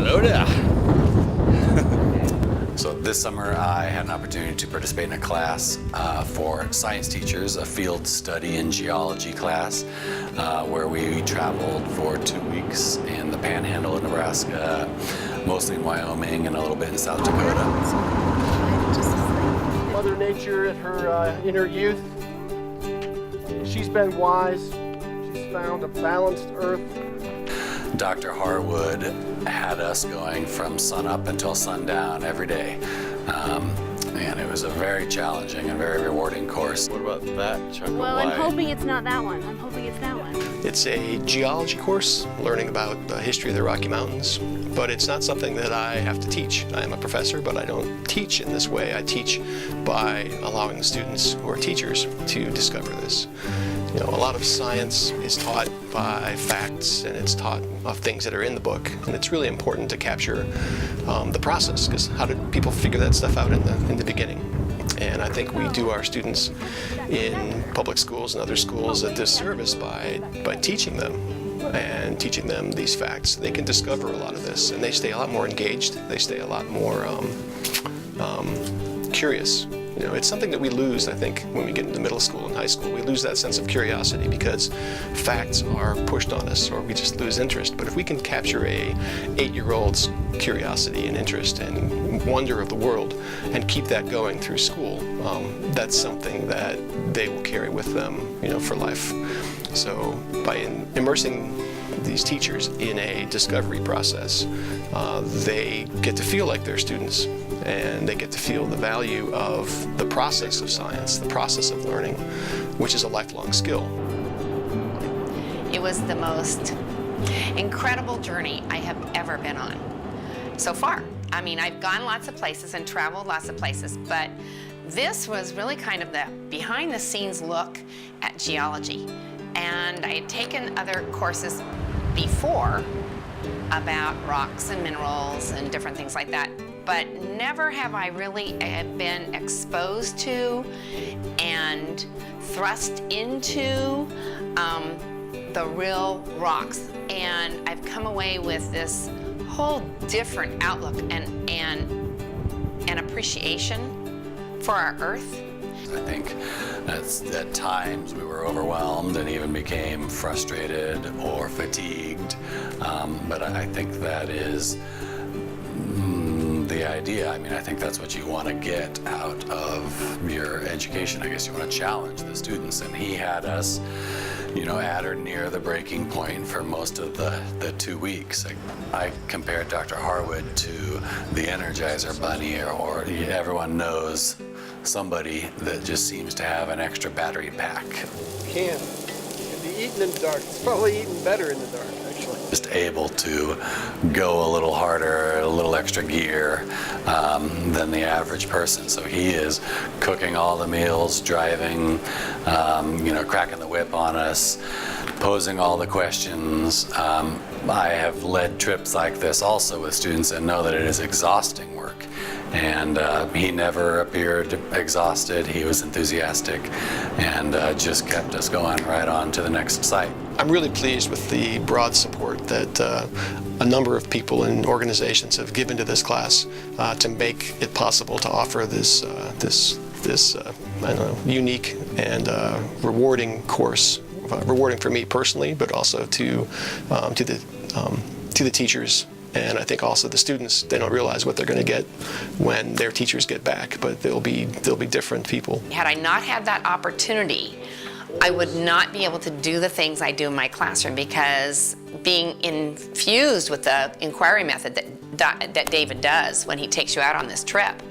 Oh yeah. So this summer I had an opportunity to participate in a class for science teachers, a field study in geology class, where we traveled for 2 weeks in the panhandle of Nebraska, mostly in Wyoming and a little bit in South Dakota. Mother Nature in her youth, she's been wise. She's found a balanced earth. Dr. Harwood had us going from sunup until sundown every day. And it was a very challenging and very rewarding course. What about that chunk of Well, I'm light? hoping it's not that one. I'm hoping it's that one. It's a geology course, learning about the history of the Rocky Mountains, but it's not something that I have to teach. I am a professor, but I don't teach in this way. I teach by allowing the students who are teachers to discover this. You know, a lot of science is taught by facts, and it's taught of things that are in the book, and it's really important to capture the process, because how did people figure that stuff out in the beginning? And I think we do our students in public schools and other schools a disservice by teaching them and teaching them these facts. They can discover a lot of this, and they stay a lot more engaged. They stay a lot more curious. You know, it's something that we lose, I think, when we get into middle school and high school. We lose that sense of curiosity because facts are pushed on us, or we just lose interest. But if we can capture a 8-year-old's curiosity and interest and wonder of the world and keep that going through school, that's something that they will carry with them, you know, for life. So by immersing these teachers in a discovery process, they get to feel like they're students, and they get to feel the value of the process of science, the process of learning, which is a lifelong skill. It was the most incredible journey I have ever been on so far. I mean, I've gone lots of places and traveled lots of places, but this was really kind of the behind-the-scenes look at geology. And I had taken other courses before about rocks and minerals and different things like that, but never have I really been exposed to and thrust into the real rocks. And I've come away with this whole different outlook and appreciation for our Earth. I think at times we were overwhelmed and even became frustrated or fatigued. But I think that is the idea. I mean, I think that's what you want to get out of your education. I guess you want to challenge the students, and he had us, you know, at or near the breaking point for most of the 2 weeks. I compared Dr. Harwood to the Energizer Bunny, or everyone knows somebody that just seems to have an extra battery pack. Can be eaten in the dark. It's probably eaten better in the dark, actually. Just able to go a little harder, a little extra gear than the average person. So he is cooking all the meals, driving, you know, cracking the whip on us, posing all the questions. I have led trips like this also with students and know that it is exhausting work. And he never appeared exhausted. He was enthusiastic and just kept us going right on to the next site. I'm really pleased with the broad support that a number of people and organizations have given to this class to make it possible to offer this I don't know, unique and rewarding course. Rewarding for me personally, but also to the teachers. And I think also the students, they don't realize what they're going to get when their teachers get back, but they'll be different people. Had I not had that opportunity, I would not be able to do the things I do in my classroom, because being infused with the inquiry method that David does when he takes you out on this trip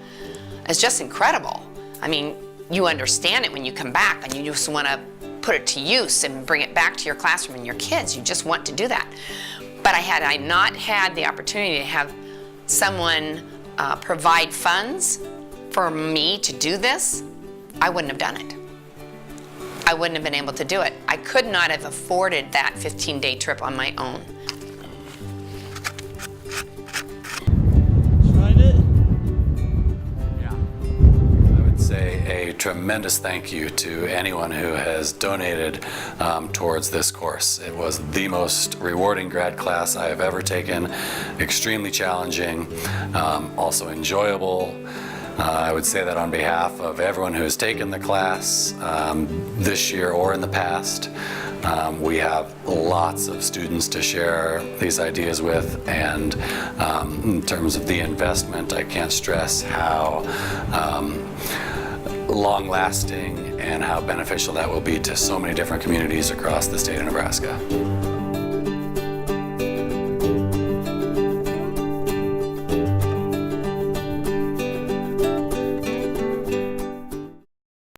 is just incredible. I mean, you understand it when you come back and you just want to put it to use and bring it back to your classroom and your kids. You just want to do that. But had I not had the opportunity to have someone provide funds for me to do this, I wouldn't have done it. I wouldn't have been able to do it. I could not have afforded that 15-day trip on my own. Tried it? Yeah. I would say a tremendous thank you to anyone who has donated towards this course. It was the most rewarding grad class I have ever taken, extremely challenging, also enjoyable. I would say that on behalf of everyone who has taken the class this year or in the past. We have lots of students to share these ideas with, and in terms of the investment, I can't stress how long-lasting and how beneficial that will be to so many different communities across the state of Nebraska.